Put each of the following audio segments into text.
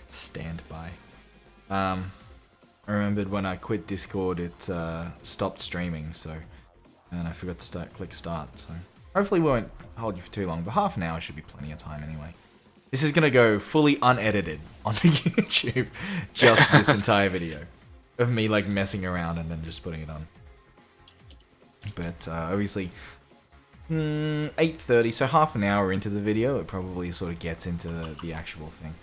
Stand by. I remembered when I quit Discord, it stopped streaming, so, and I forgot to click start. So hopefully we won't hold you for too long, but half an hour should be plenty of time anyway. This is gonna go fully unedited onto YouTube, just this entire video of me like messing around and then just putting it on. But obviously, 8:30, so half an hour into the video, it probably sort of gets into the actual thing.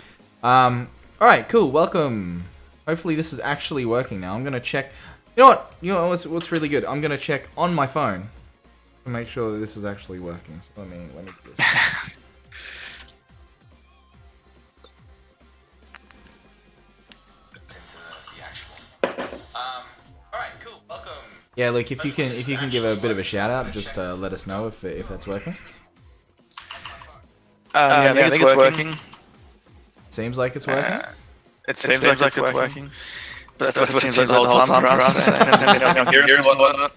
Alright, cool, welcome. Hopefully this is actually working now. I'm gonna check. You know what's really good? I'm gonna check on my phone to make sure that this is actually working. So let me do this. Alright, cool, welcome. Yeah, Luke, if you can give a bit of a shout out, just let us know if that's working. Yeah, I think it's working. Seems like it's working. It seems like it's working. But that's what it seems like the whole time for us. And then we don't hear us and whatnot.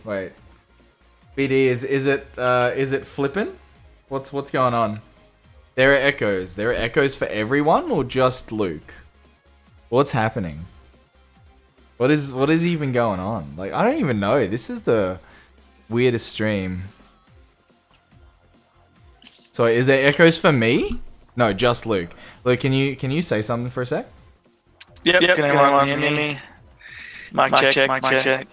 Wait, BD, is it flipping? What's going on? There are echoes. There are echoes for everyone, or just Luke? What's happening? What is even going on? Like, I don't even know. This is the weirdest stream. So is there echoes for me? No, just Luke. Luke, can you say something for a sec? Yep. Can anyone hear me? Mic check. Mic checks.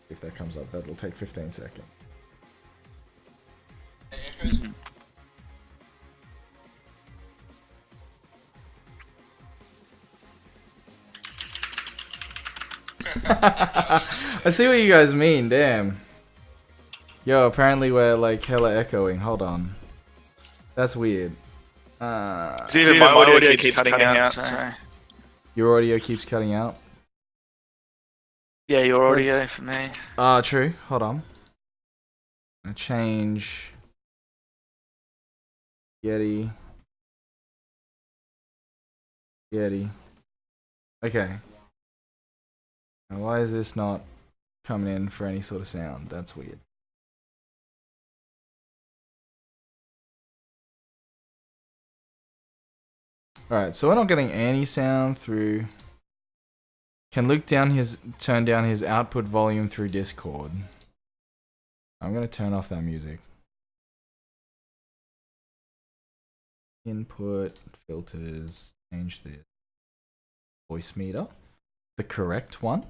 If that comes up, that will take 15 seconds. I see what you guys mean, damn. Yo, apparently we're like hella echoing. Hold on. That's weird. Even my audio keeps cutting out. So. Your audio keeps cutting out? Yeah, your audio for me. True. Hold on. I'm gonna change Yeti. Okay. Now, why is this not coming in for any sort of sound? That's weird. Alright, so we're not getting any sound through. Can Luke turn down his output volume through Discord? I'm gonna turn off that music. Input, filters, change the voice meter. The correct one.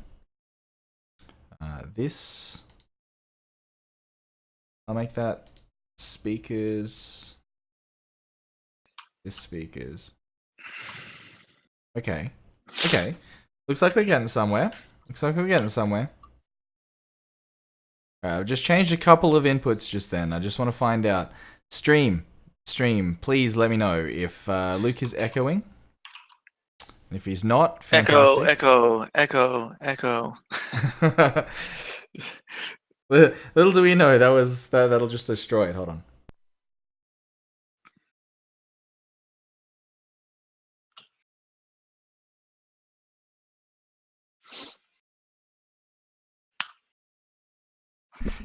This. I'll make that speakers. This speakers. Okay. Looks like we're getting somewhere. Alright, I've just changed a couple of inputs just then. I just want to find out. Stream, please let me know if Luke is echoing. And if he's not, fantastic. Echo. Little do we know that'll just destroy it. Hold on.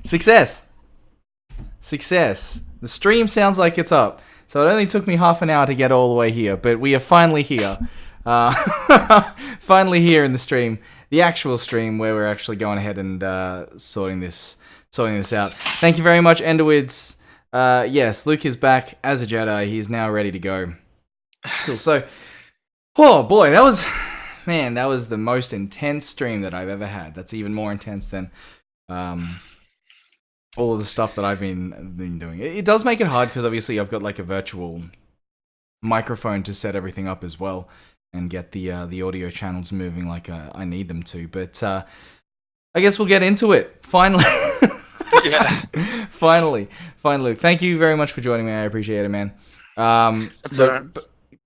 Success. The stream sounds like it's up. So it only took me half an hour to get all the way here, but we are finally here. Finally here in the stream, the actual stream where we're actually going ahead and sorting this out. Thank you very much, Enderwids. Yes, Luke is back as a Jedi. He's now ready to go. Cool. So, oh boy, that was the most intense stream that I've ever had. That's even more intense than all of the stuff that I've been doing. It does make it hard because obviously I've got like a virtual microphone to set everything up as well and get the audio channels moving like I need them to. But I guess we'll get into it finally. Yeah. Finally. Thank you very much for joining me. I appreciate it, man. That's alright.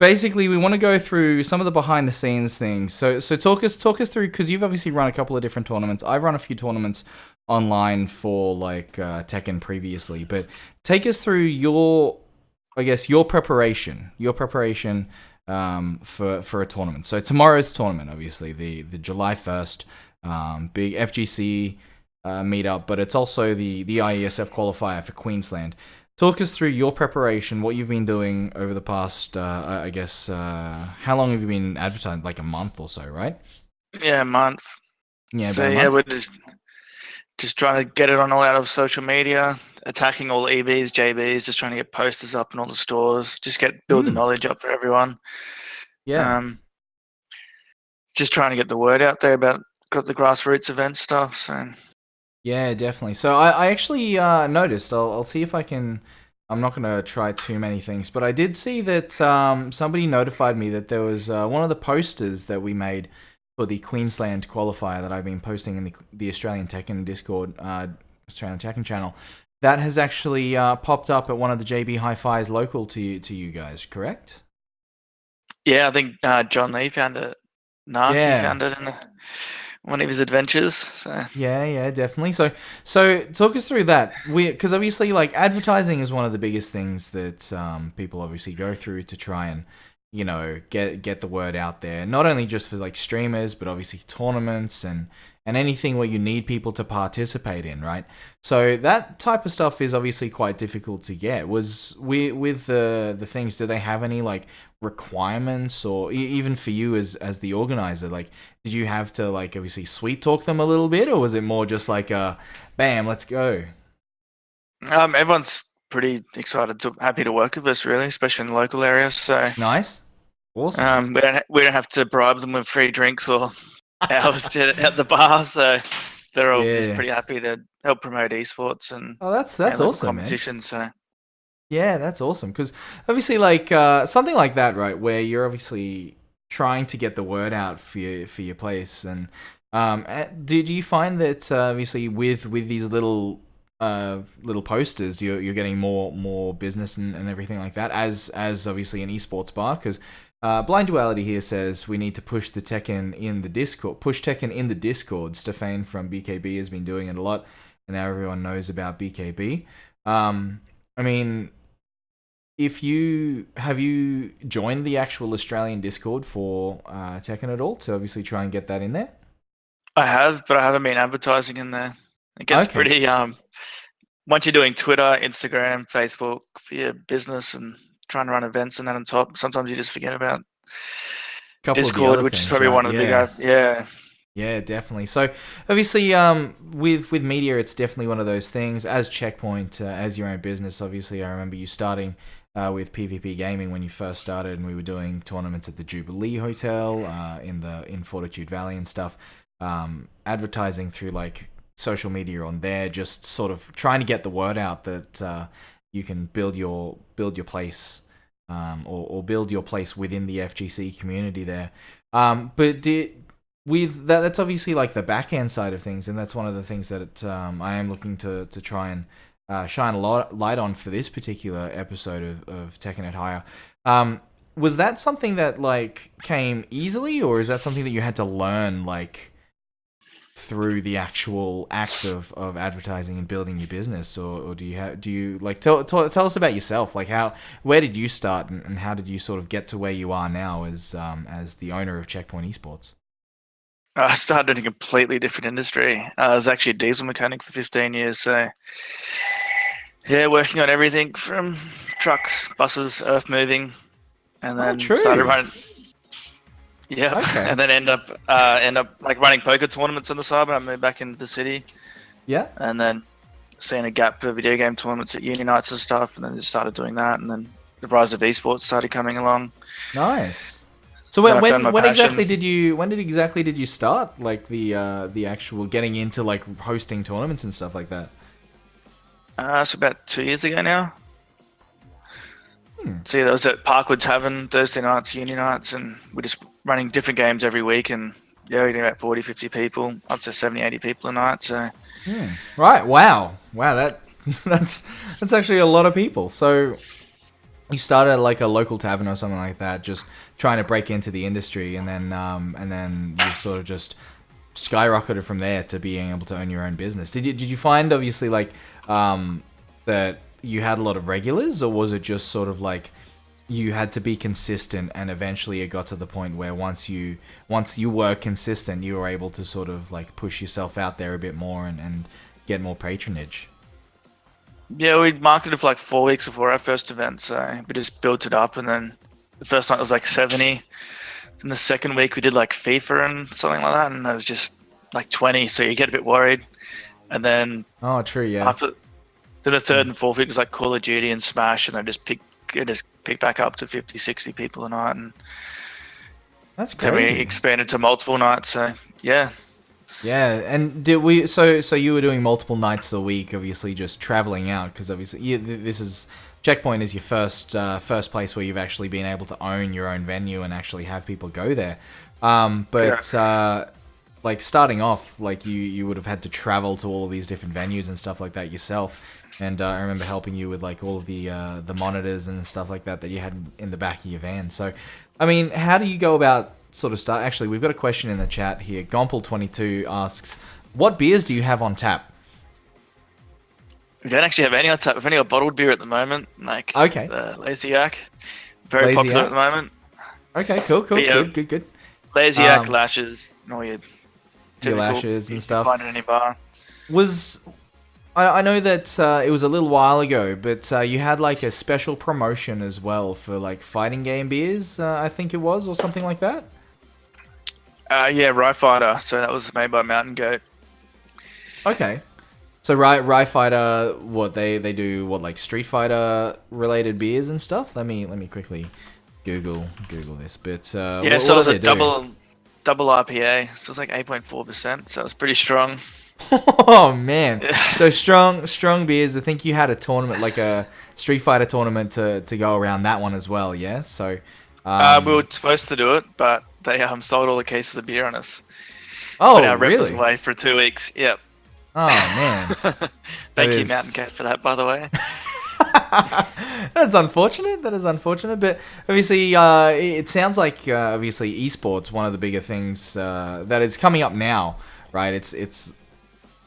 Basically, we want to go through some of the behind the scenes things. So talk us through, because you've obviously run a couple of different tournaments. I've run a few tournaments online for like Tekken previously, but take us through your preparation for a tournament. So tomorrow's tournament, obviously the July 1st big FGC meetup, but it's also the IESF qualifier for Queensland. Talk us through your preparation, what you've been doing over the past, I guess, how long have you been advertising? Like a month or so, right? Yeah, a month. Yeah, So about a yeah, month. we're just trying to get it on all out of social media, attacking all EBs, JBs, just trying to get posters up in all the stores, just build the knowledge up for everyone. Yeah. Um, just trying to get the word out there about the grassroots event stuff. So Yeah, definitely. So I actually noticed. I'll see if I can. I'm not gonna try too many things, but I did see that somebody notified me that there was one of the posters that we made for the Queensland qualifier that I've been posting in the Australian Tekken Discord, Australian Tekken channel. That has actually popped up at one of the JB Hi-Fi's local to you guys, correct? yeah, I think John Lee found it. He Yeah. found it in one of his adventures. So Yeah, definitely. So talk us through that. Because obviously, like advertising is one of the biggest things that people obviously go through to try and get the word out there. Not only just for like streamers, but obviously tournaments and anything where you need people to participate in, right? So that type of stuff is obviously quite difficult to get. With the things, do they have any like requirements or even for you as the organizer, like did you have to like obviously sweet talk them a little bit, or was it more just like bam, let's go? everyone's pretty excited, happy to work with us, really, especially in the local area. So Nice. Awesome. we don't have to bribe them with free drinks or hours at the bar. So they're all just Yeah. pretty happy to help promote esports and Oh, that's A-level awesome, man. competitions. So Yeah, that's awesome. Because obviously, like something like that, right, where you're obviously trying to get the word out for your place, and did you find that obviously with these little posters, you're getting more business and everything like that as obviously an esports bar? Because Blind Duality here says we need to push the Tekken in the Discord. Push Tekken in the Discord. Stefan from BKB has been doing it a lot, and now everyone knows about BKB. I mean, if you have you joined the actual Australian Discord for Tekken at all to obviously try and get that in there? I have, but I haven't been advertising in there. It gets Okay, pretty once you're doing Twitter, Instagram, Facebook for your business and trying to run events and that on top, sometimes you just forget about couple of the Discord, other which is things, probably right? one of the Yeah. big yeah. Yeah, definitely. So obviously, with media, it's definitely one of those things. As Checkpoint, as your own business, obviously, I remember you starting with PvP gaming when you first started, and we were doing tournaments at the Jubilee Hotel in Fortitude Valley and stuff. Advertising through like social media on there, just sort of trying to get the word out that you can build your place, or build your place within the FGC community there. But with that's obviously like the back end side of things, and that's one of the things that I am looking to try and shine a light on for this particular episode of Tekken It Higher. Was that something that like came easily, or is that something that you had to learn like through the actual act of advertising and building your business, or do you like tell us about yourself, like where did you start, and how did you sort of get to where you are now as the owner of Checkpoint Esports? I started in a completely different industry. I was actually a diesel mechanic for 15 years. So, yeah, working on everything from trucks, buses, earth moving, and Oh, then started true. running. Yeah, Okay. and then end up like running poker tournaments on the side when I moved back into the city, Yeah. and then seeing a gap for video game tournaments at uni nights and stuff, and then just started doing that, and then the rise of esports started coming along. Nice. So Then I found my when passion. exactly did you start like the actual getting into like hosting tournaments and stuff like that? It's about 2 years ago now. Hmm. So yeah, that was at Parkwood Tavern, Thursday nights, uni nights, and we're just running different games every week, and yeah, we're getting about 40, 50 people, up to 70, 80 people a night. So Right. Wow. That that's actually a lot of people. So you started at like a local tavern or something like that, just trying to break into the industry, and then you sort of just skyrocketed from there to being able to own your own business. Did you find obviously like that you had a lot of regulars, or was it just sort of like you had to be consistent, and eventually it got to the point where once you were consistent, you were able to sort of like push yourself out there a bit more and get more patronage. Yeah, we marketed for like 4 weeks before our first event, so we just built it up, and then the first night was like 70. Then the second week we did like FIFA and something like that, and it was just like 20, so you get a bit worried. And then Oh, true, yeah. then the third and fourth week was like Call of Duty and Smash, and I just picked back up to 50, 60 people a night, and That's then we crazy. expanded to multiple nights. So yeah, Yeah, and did we? So you were doing multiple nights a week, obviously just traveling out, because obviously this is Checkpoint is your first place where you've actually been able to own your own venue and actually have people go there. But like starting off, like you would have had to travel to all of these different venues and stuff like that yourself. And I remember helping you with like all of the monitors and stuff like that you had in the back of your van. So, I mean, how do you go about sort of start? Actually, we've got a question in the chat here. Gompel22 asks, "What beers do you have on tap?" we don't actually have any on tap. We've only got bottled beer at the moment, like Okay. Lazy Yak, very Lazy popular Yak? at the moment. Okay, cool, Yeah. good. Lazy Yak, Lashes, all your typical Lashes and you can stuff. find in any bar. I know that it was a little while ago, but you had like a special promotion as well for like fighting game beers, I think it was, or something like that. Yeah, Rye Fighter. So that was made by Mountain Goat. Okay. So Rye Fighter, what they do, what like Street Fighter related beers and stuff. Let me quickly Google this. But Yeah, what so it was do a they do? double IPA. So it's like 8.4%. So it was pretty strong. Oh man! Yeah. So strong beers. I think you had a tournament, like a Street Fighter tournament, to go around that one as well. Yeah. So We were supposed to do it, but they sold all the cases of beer on us. oh But our rep was really? away for 2 weeks. Yep. Oh man, Thank you, is- Mountain Goat, for that, by the way. that's unfortunate. That is unfortunate. But obviously, it sounds like obviously esports, one of the bigger things that is coming up now, right? It's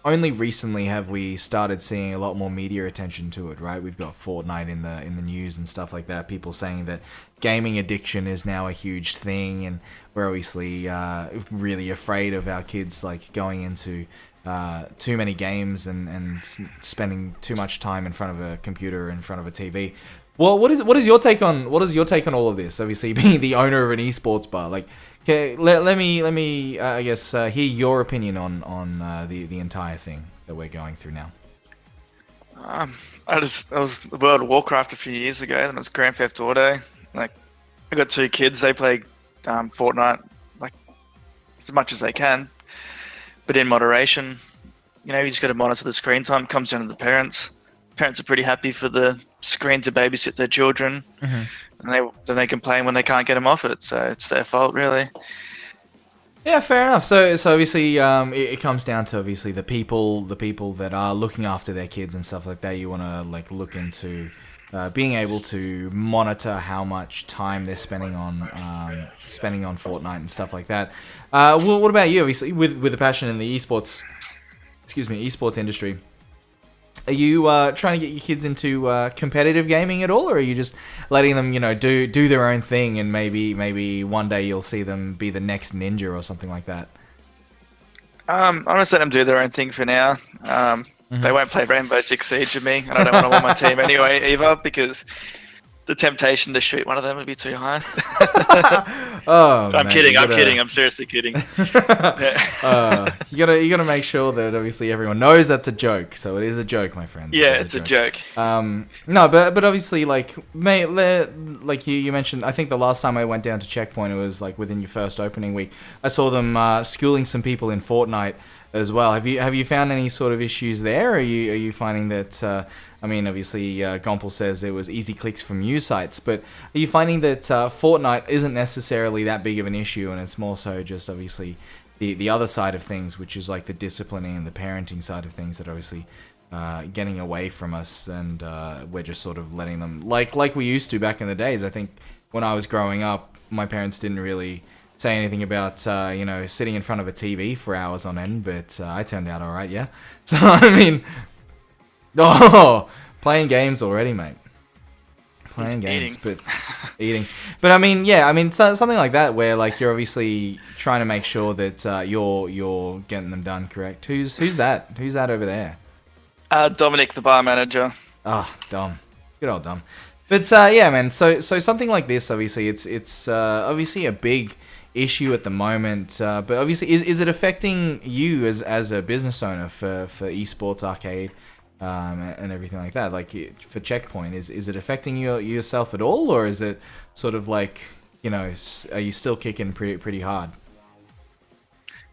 only recently have we started seeing a lot more media attention to it, right? We've got Fortnite in the news and stuff like that. People saying that gaming addiction is now a huge thing, and we're obviously really afraid of our kids like going into too many games and spending too much time in front of a computer, in front of a TV. Well, what is your take on all of this? Obviously, being the owner of an esports bar, like, okay, let me I guess hear your opinion on the entire thing that we're going through now. I was World of Warcraft a few years ago, and it was Grand Theft Auto. Like, I got 2 kids. They play Fortnite like as much as they can, but in moderation. You know, you just got to monitor the screen time. It comes down to the parents. Parents are pretty happy for the screen to babysit their children, and they complain when they can't get them off it. So it's their fault, really. Yeah, fair enough. So obviously, it comes down to obviously the people that are looking after their kids and stuff like that. You want to like look into being able to monitor how much time they're spending on Fortnite and stuff like that. Well, what about you? Obviously, with a passion in the esports industry, are you trying to get your kids into competitive gaming at all, or are you just letting them, do their own thing, and maybe one day you'll see them be the next ninja or something like that? I'm just letting them do their own thing for now. They won't play Rainbow Six Siege with me, and I don't want them on my team anyway either, because the temptation to shoot one of them would be too high. Oh, I'm man, kidding. you I'm gotta- kidding. I'm seriously kidding. Yeah. You gotta make sure that obviously everyone knows that's a joke. So it is a joke, my friend. Yeah, It is it's a joke. No, but obviously, like, like you mentioned, I think the last time I went down to Checkpoint, it was like within your first opening week. I saw them schooling some people in Fortnite as well. Have you found any sort of issues there? Are you finding that? I mean, obviously, Gompel says it was easy clicks from news sites, but are you finding that Fortnite isn't necessarily that big of an issue, and it's more so just obviously the other side of things, which is like the disciplining and the parenting side of things that are obviously getting away from us, and we're just sort of letting them, like we used to back in the days. I think when I was growing up, my parents didn't really say anything about sitting in front of a TV for hours on end, but I turned out all right, yeah. So I mean, playing games already, mate. Playing games, eating. but eating. But I mean, yeah, I mean, something like that where like you're obviously trying to make sure that you're getting them done correct. Who's that? Who's that over there? Dominic, the bar manager. Ah, Dom. Good old Dom. But yeah, man. So something like this, obviously, it's obviously a big issue at the moment. But obviously, is it affecting you as a business owner for esports arcade? And everything like that, like for Checkpoint, is it affecting yourself at all, or is it sort of like, are you still kicking pretty hard?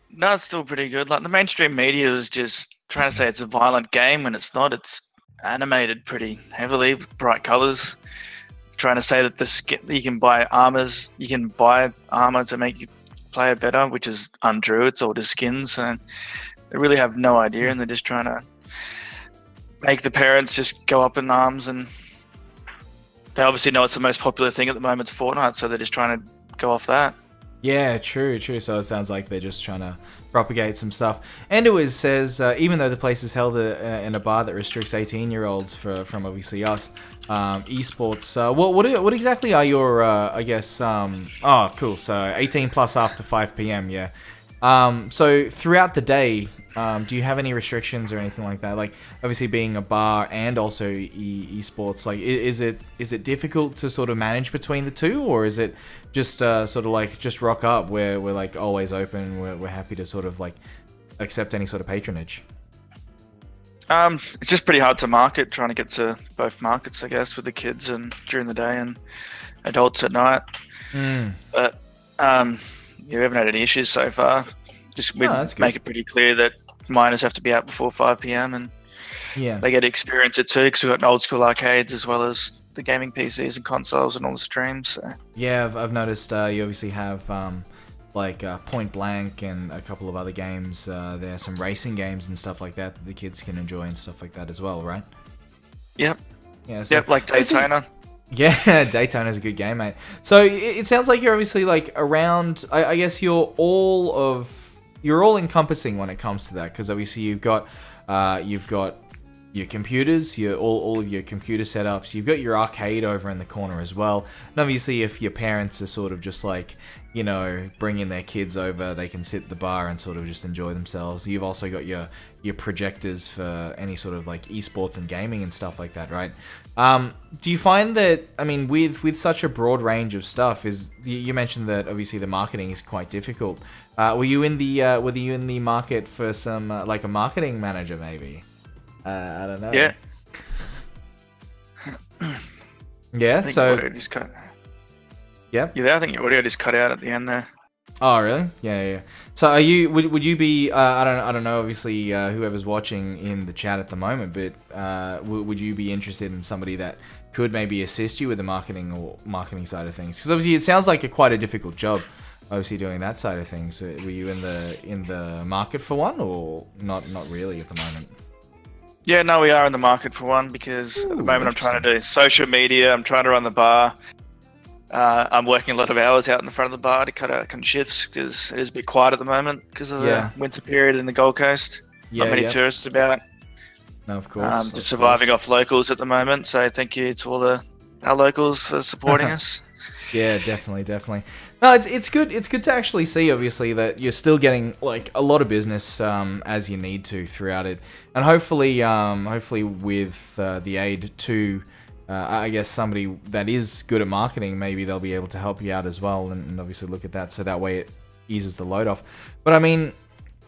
No, it's still pretty good. Like the mainstream media is just trying to say it's a violent game when it's not. It's animated pretty heavily with bright colors. Trying to say that the skin you can buy armors, you can buy armor to make you play it better, which is untrue. It's all just skins, and they really have no idea, and they're just trying to make the parents just go up in arms, and they obviously know it's the most popular thing at the moment, it's Fortnite, so they're just trying to go off that. Yeah, true. So it sounds like they're just trying to propagate some stuff. And it says, even though the place is held in a bar that restricts 18-year-olds from obviously us, esports. What exactly are your, I guess, oh, cool. So 18 plus after 5 p.m. Yeah. So throughout the day, do you have any restrictions or anything like that? Like, obviously being a bar and also esports, like, is it difficult to sort of manage between the two, or is it just sort of like just rock up where we're like always open, we're happy to sort of like accept any sort of patronage? It's just pretty hard to market, trying to get to both markets, I guess, with the kids and during the day and adults at night. But yeah, we haven't had any issues so far. Just we make it pretty clear that minors have to be out before 5 p.m. and yeah, they get to experience it too, because we've got old school arcades as well as the gaming PCs and consoles and all the streams. So. Yeah, I've noticed you obviously have like Point Blank and a couple of other games. There are some racing games and stuff like that the kids can enjoy and stuff like that as well, right? Yep. Yeah. So yep, like Daytona. Yeah, Daytona's a good game, mate. So it sounds like you're obviously like around. I guess you're all encompassing when it comes to that, because obviously you've got your computers, all of your computer setups. You've got your arcade over in the corner as well. And obviously, if your parents are sort of just like, bringing their kids over, they can sit at the bar and sort of just enjoy themselves. You've also got your projectors for any sort of like esports and gaming and stuff like that, right? Do you find that, I mean, with such a broad range of stuff, you mentioned that obviously the marketing is quite difficult. Were you in the market for some like a marketing manager maybe? I don't know. Yeah. Yeah. So. Yep. Yeah, I think your audio just cut out at the end there. Oh really? Yeah. So would you be I don't know obviously whoever's watching in the chat at the moment, but would you be interested in somebody that could maybe assist you with the marketing side of things? Because obviously it sounds like quite a difficult job, obviously doing that side of things. Were you in the market for one, or not really at the moment? Yeah, no, we are in the market for one, because at the moment I'm trying to do social media. I'm trying to run the bar. I'm working a lot of hours out in the front of the bar to cut out kind of shifts, because it is a bit quiet at the moment because of the winter period in the Gold Coast. Not many tourists about. No, of course. Just surviving off locals at the moment. So thank you to all our locals for supporting us. Yeah, definitely. No, it's good. It's good to actually see, obviously, that you're still getting like a lot of business as you need to throughout it, and hopefully with the aid to, I guess, somebody that is good at marketing, maybe they'll be able to help you out as well, and obviously look at that, so that way it eases the load off. But I mean,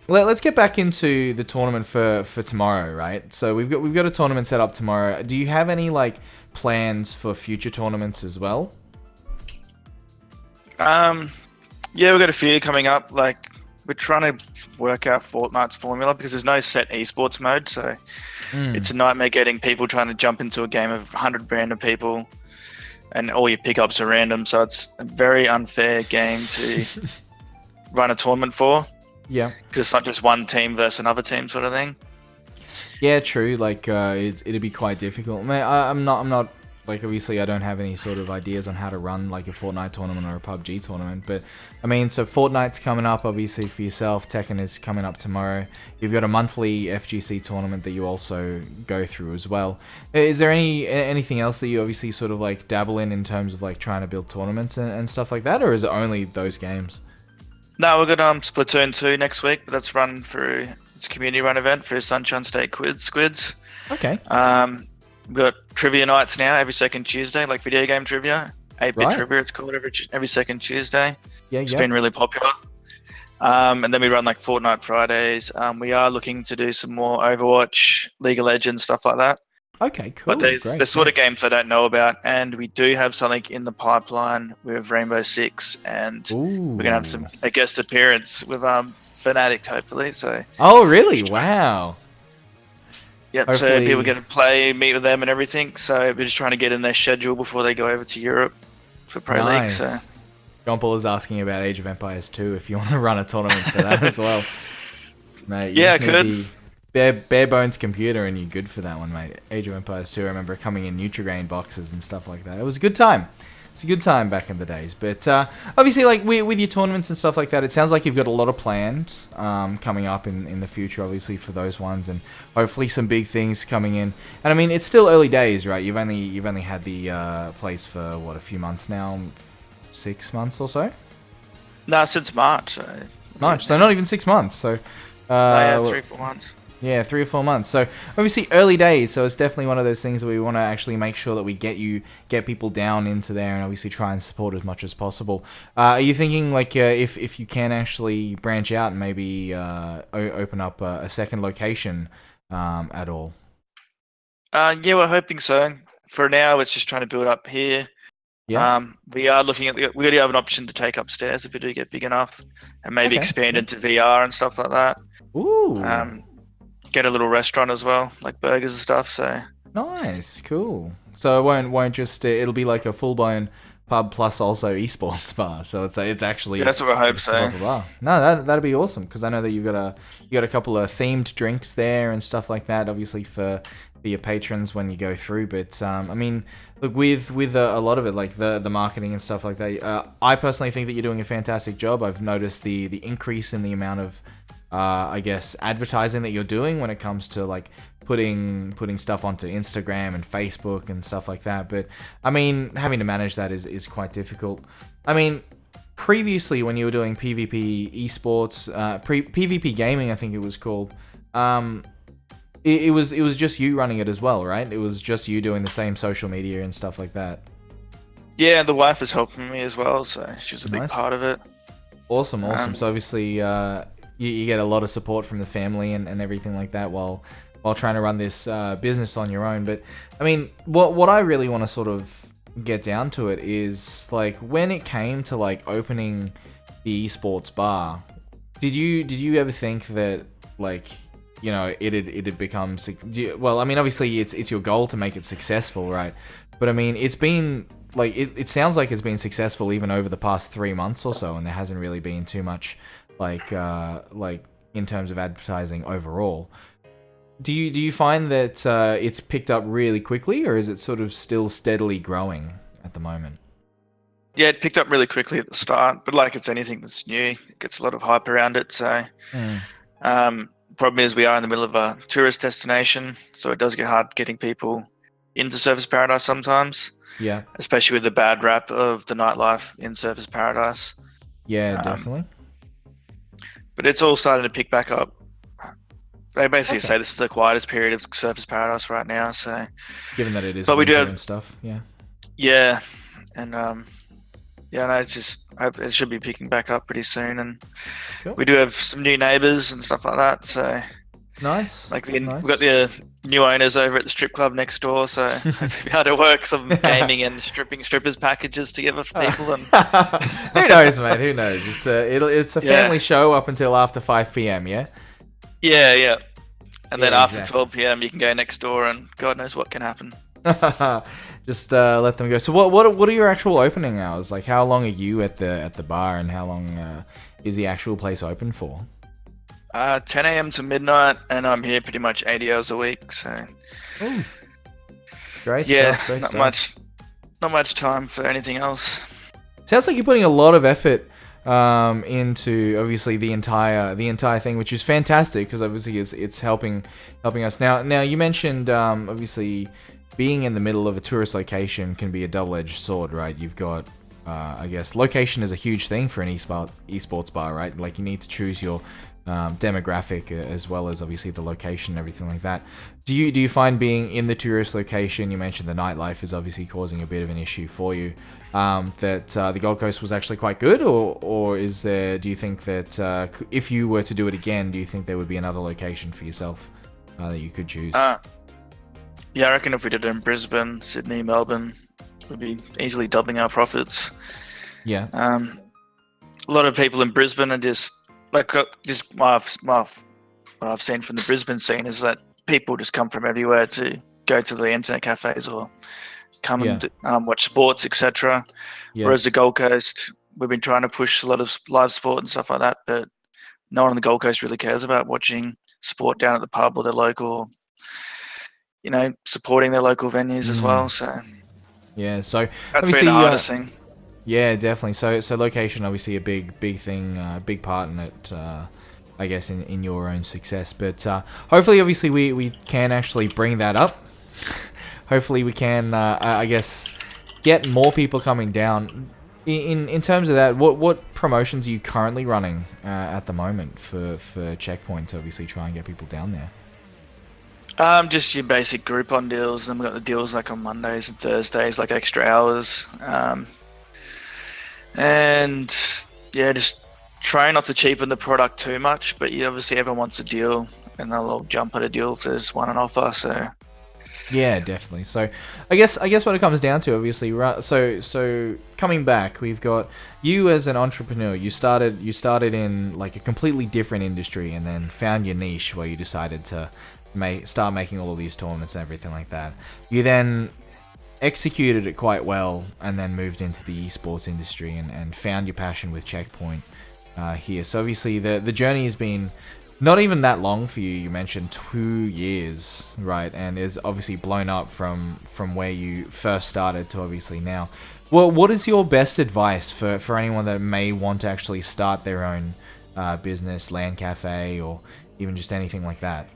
let's get back into the tournament for tomorrow, right? So we've got a tournament set up tomorrow. Do you have any like plans for future tournaments as well? Yeah, we've got a few coming up. Like, we're trying to work out Fortnite's formula, because there's no set esports mode, so it's a nightmare getting people trying to jump into a game of 100 random people, and all your pickups are random, so it's a very unfair game to run a tournament for. Yeah. Because it's not just one team versus another team sort of thing. Yeah, true. Like, it'd be quite difficult. Man, I'm not like obviously I don't have any sort of ideas on how to run like a Fortnite tournament or a PUBG tournament, but I mean, so Fortnite's coming up obviously for yourself. Tekken is coming up tomorrow. You've got a monthly FGC tournament that you also go through as well. Is there anything else that you obviously sort of like dabble in terms of like trying to build tournaments and stuff like that, or is it only those games? No, we've got Splatoon 2 next week, but that's run through, it's a community run event for Sunshine State Squids. Okay. We've got trivia nights now every second Tuesday, like video game trivia. 8-bit Right. trivia, it's called every second Tuesday. Yeah, It's yeah. been really popular. And then we run like Fortnite Fridays. We are looking to do some more Overwatch, League of Legends, stuff like that. Okay, cool. But there's Great. the sort of games I don't know about, and we do have something in the pipeline with Rainbow Six, and Ooh. we're gonna have a guest appearance with Fnatic, hopefully. So Oh, really? Wow. yep, so Hopefully- people get to play, meet with them, and everything. So we're just trying to get in their schedule before they go over to Europe for Pro League. So Gompel is asking about Age of Empires 2 if you want to run a tournament for that as well. Mate, you Yeah, just I could. need the bare bones computer and you're good for that one, mate. Age of Empires 2, I remember coming in Nutrigrain boxes and stuff like that. It was a good time. It's a good time back in the days. But obviously, like with your tournaments and stuff like that, it sounds like you've got a lot of plans coming up in the future, obviously, for those ones, and hopefully some big things coming in. And I mean, it's still early days, right? You've only had the place for what, a few months now, 6 months or so. no, since March. So not even 6 months. So Yeah, 3-4 months. yeah, 3 or 4 months. So obviously early days. So it's definitely one of those things that we want to actually make sure that we get people down into there, and obviously try and support as much as possible. Are you thinking like if you can actually branch out and maybe open up a second location at all? Yeah, we're hoping so. For now, it's just trying to build up here. Yeah. We are looking at we already have an option to take upstairs if we do get big enough, and maybe Okay, expand yeah. into VR and stuff like that. Ooh. Get a little restaurant as well, like burgers and stuff. So Nice. Cool. So it won't just it'll be like a full blown pub plus also esports bar. So it's actually yeah, that's what I hope so. blah, blah, blah. No, that'd be awesome because I know that you got a couple of themed drinks there and stuff like that. Obviously for your patrons when you go through. But I mean, look, with a lot of it, like the marketing and stuff like that. I personally think that you're doing a fantastic job. I've noticed the increase in the amount of I guess advertising that you're doing when it comes to like putting stuff onto Instagram and Facebook and stuff like that. But I mean, having to manage that is quite difficult. I mean, previously when you were doing PvP esports, PvP gaming, I think it was called. It was just you running it as well, right? It was just you doing the same social media and stuff like that. Yeah, the wife is helping me as well, so she's a big Nice. part of it. Awesome. So obviously, you get a lot of support from the family and everything like that while trying to run this business on your own. But I mean, what I really want to sort of get down to it is like when it came to like opening the esports bar, did you ever think that like, you know, it'd become well, I mean, obviously it's your goal to make it successful, right? But I mean, it's been like it sounds like it's been successful even over the past 3 months or so, and there hasn't really been too much like in terms of advertising overall. Do you find that it's picked up really quickly, or is it sort of still steadily growing at the moment? Yeah, it picked up really quickly at the start, but like it's anything that's new, it gets a lot of hype around it. So, problem is we are in the middle of a tourist destination, so it does get hard getting people into Surfers Paradise sometimes. Yeah. Especially with the bad rap of the nightlife in Surfers Paradise. Yeah, definitely. But it's all starting to pick back up. They basically Okay. say this is the quietest period of Surfers Paradise right now. So, Given that it is but we do winter have- and stuff, yeah. yeah, and yeah, no, it's just it should be picking back up pretty soon. And Cool. we do have some new neighbours and stuff like that. So, Nice. like nice. we've got the new owners over at the strip club next door. So hopefully we had to work some gaming and strippers packages together for people. And Who knows, mate? Who knows? It's a Yeah. family show up until after 5 p.m. Yeah. yeah, and then Yeah, after exactly. 12 p.m. you can go next door, and God knows what can happen. Just let them go. So what are your actual opening hours? Like, how long are you at the bar, and how long is the actual place open for? 10 a.m. to midnight, and I'm here pretty much 80 hours a week. So Ooh. Great Yeah, stuff. Great not stuff. not much time for anything else. Sounds like you're putting a lot of effort into obviously the entire thing, which is fantastic because obviously it's helping us. Now you mentioned obviously being in the middle of a tourist location can be a double-edged sword, right? You've got I guess location is a huge thing for an esports bar, right? Like you need to choose your demographic as well as obviously the location and everything like that. Do you find being in the tourist location, you mentioned the nightlife is obviously causing a bit of an issue for you, that the Gold Coast was actually quite good, or is there? Do you think that if you were to do it again, do you think there would be another location for yourself that you could choose? Yeah, I reckon if we did it in Brisbane, Sydney, Melbourne, we'd be easily doubling our profits. Yeah. A lot of people in Brisbane are just like what I've seen from the Brisbane scene is that people just come from everywhere to go to the internet cafes or come and watch sports, etc. Yeah. Whereas the Gold Coast, we've been trying to push a lot of live sport and stuff like that, but no one on the Gold Coast really cares about watching sport down at the pub or their local, supporting their local venues as well. So yeah, so that's obviously been the hardest thing. Yeah, definitely. So location obviously a big thing, big part in it. I guess in your own success, but hopefully, obviously, we can actually bring that up. Hopefully, we can, I guess, get more people coming down. In terms of that, what promotions are you currently running at the moment for Checkpoint to obviously try and get people down there? Just your basic Groupon deals. Then we got the deals like on Mondays and Thursdays, like extra hours. And yeah, just try not to cheapen the product too much. But obviously everyone wants a deal, and they'll all jump at a deal if there's one on offer. So yeah, definitely. So I guess what it comes down to, obviously, right? So coming back, we've got you as an entrepreneur. You started in like a completely different industry, and then found your niche where you decided to start making all of these tournaments and everything like that. You then executed it quite well and then moved into the esports industry and found your passion with Checkpoint here. So obviously the journey has been not even that long for you. You mentioned 2 years, right? And is obviously blown up from where you first started to obviously now. Well, what is your best advice for anyone that may want to actually start their own business, LAN cafe, or even just anything like that?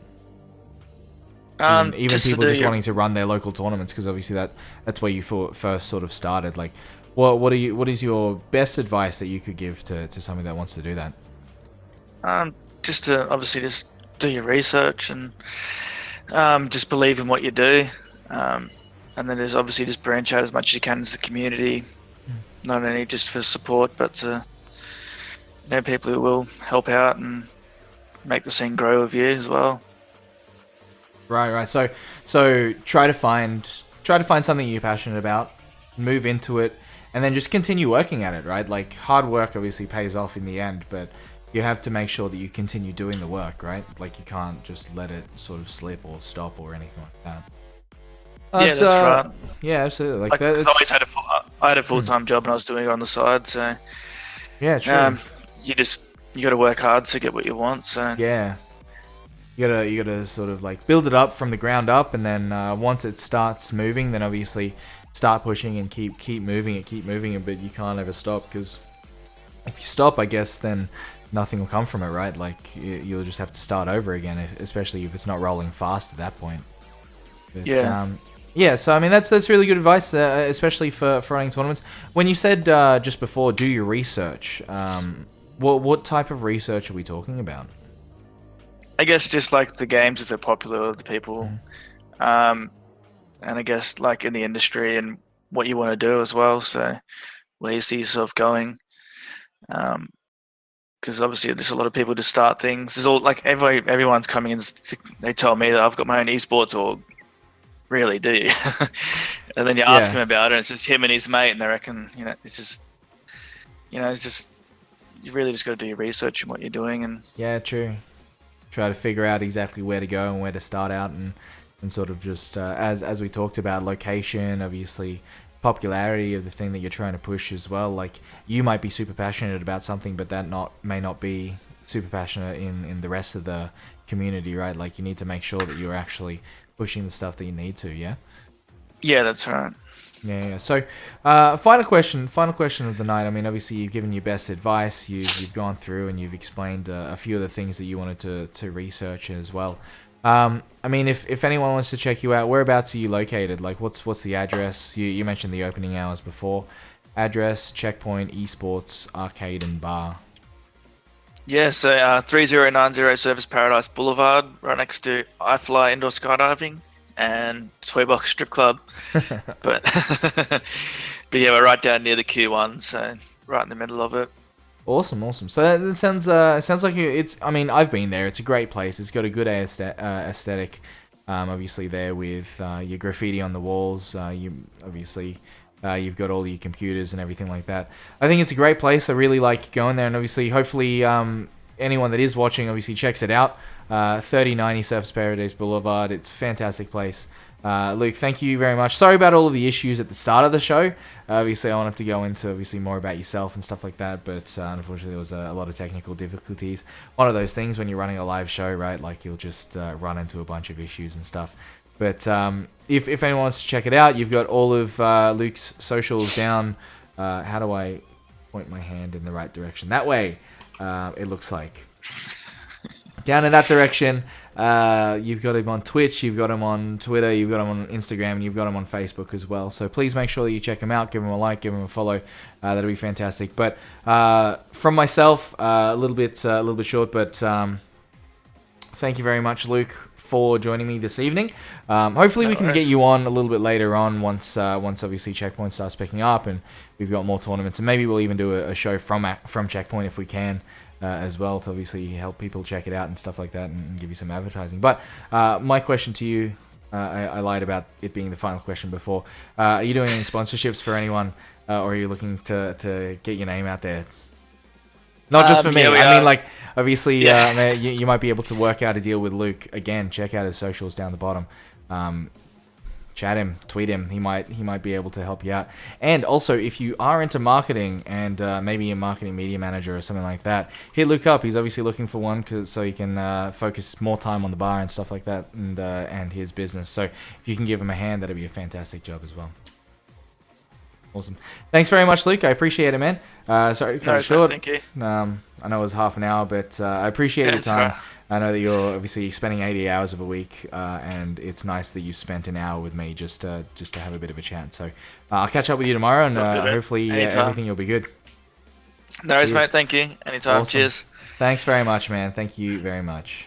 Even people just wanting to run their local tournaments, because obviously that's where you first sort of started. Like, what is your best advice that you could give to somebody that wants to do that? Just to obviously just do your research and just believe in what you do, and then there's obviously just branch out as much as you can as the community, not only just for support, but to people who will help out and make the scene grow with you as well. Right. So try to find something you're passionate about, move into it, and then just continue working at it, right? Like, hard work obviously pays off in the end, but you have to make sure that you continue doing the work, right? Like, you can't just let it sort of slip or stop or anything like that. Yeah, that's right. Yeah, absolutely. Like I had a full-time job and I was doing it on the side, so yeah, true. You got to work hard to get what you want. So yeah. You gotta sort of like build it up from the ground up, and then once it starts moving, then obviously start pushing and keep moving it. But you can't ever stop, because if you stop, I guess then nothing will come from it, right? Like, you'll just have to start over again, especially if it's not rolling fast at that point. But, yeah. So I mean, that's really good advice, especially for running tournaments. When you said just before, do your research. What type of research are we talking about? I guess just like the games, if they're popular with the people, and I guess like in the industry and what you want to do as well. So where you see yourself going, because obviously there's a lot of people to start things. There's all like everyone's coming in. They tell me that I've got my own esports org. Really, do you? And then you ask him about it, and it's just him and his mate, and they reckon it's just you really just got to do your research and what you're doing. And yeah, true. Try to figure out exactly where to go and where to start out, and sort of just as we talked about, location, obviously popularity of the thing that you're trying to push as well. Like, you might be super passionate about something, but that may not be super passionate in the rest of the community, right? Like, you need to make sure that you're actually pushing the stuff that you need to. Yeah, that's right. Yeah. So, final question of the night. I mean, obviously, you've given your best advice. You've gone through and you've explained a few of the things that you wanted to research as well. I mean, if anyone wants to check you out, whereabouts are you located? Like, what's the address? You mentioned the opening hours before. Address, checkpoint, esports, arcade, and bar. Yeah, so 3090 Service Paradise Boulevard, right next to iFly Indoor Skydiving and Sweetbox Strip Club. But but yeah, we're right down near the Q1, so right in the middle of it. Awesome. So that sounds like it's. I mean, I've been there. It's a great place. It's got a good aesthetic. Obviously there with your graffiti on the walls. You've got all your computers and everything like that. I think it's a great place. I really like going there, and obviously, hopefully, anyone that is watching obviously checks it out. 3090 Surface Paradise Boulevard. It's a fantastic place. Luke, thank you very much. Sorry about all of the issues at the start of the show. Obviously, I wanted to go into more about yourself and stuff like that, but unfortunately, there was a lot of technical difficulties. One of those things when you're running a live show, right? Like you'll just run into a bunch of issues and stuff. But if anyone wants to check it out, you've got all of Luke's socials down. How do I point my hand in the right direction? That way, it looks like. Down in that direction, you've got him on Twitch, you've got him on Twitter, you've got him on Instagram, and you've got him on Facebook as well. So please make sure that you check him out, give him a like, give him a follow. That'll be fantastic. But from myself, a little bit short, but thank you very much, Luke, for joining me this evening. Hopefully we can get you on a little bit later on once obviously Checkpoint starts picking up and we've got more tournaments, and maybe we'll even do a show from Checkpoint if we can. As well, to obviously help people check it out and stuff like that and give you some advertising. But my question to you, I lied about it being the final question before. Are you doing any sponsorships for anyone, or are you looking to get your name out there? Not just for me. I mean, like, obviously, you might be able to work out a deal with Luke. Again, check out his socials down the bottom. Chat him, tweet him. He might be able to help you out. And also, if you are into marketing and maybe a marketing media manager or something like that, hit Luke up. He's obviously looking for one so he can focus more time on the bar and stuff like that and his business. So if you can give him a hand, that'd be a fantastic job as well. Awesome. Thanks very much, Luke. I appreciate it, man. Sorry, kind of short. Thank you. I know it was half an hour, but I appreciate your time. Right. I know that you're obviously spending 80 hours of a week, and it's nice that you spent an hour with me just to have a bit of a chat. So I'll catch up with you tomorrow, and hopefully everything will be good. No worries, mate. Thank you. Anytime. Awesome. Cheers. Thanks very much, man. Thank you very much.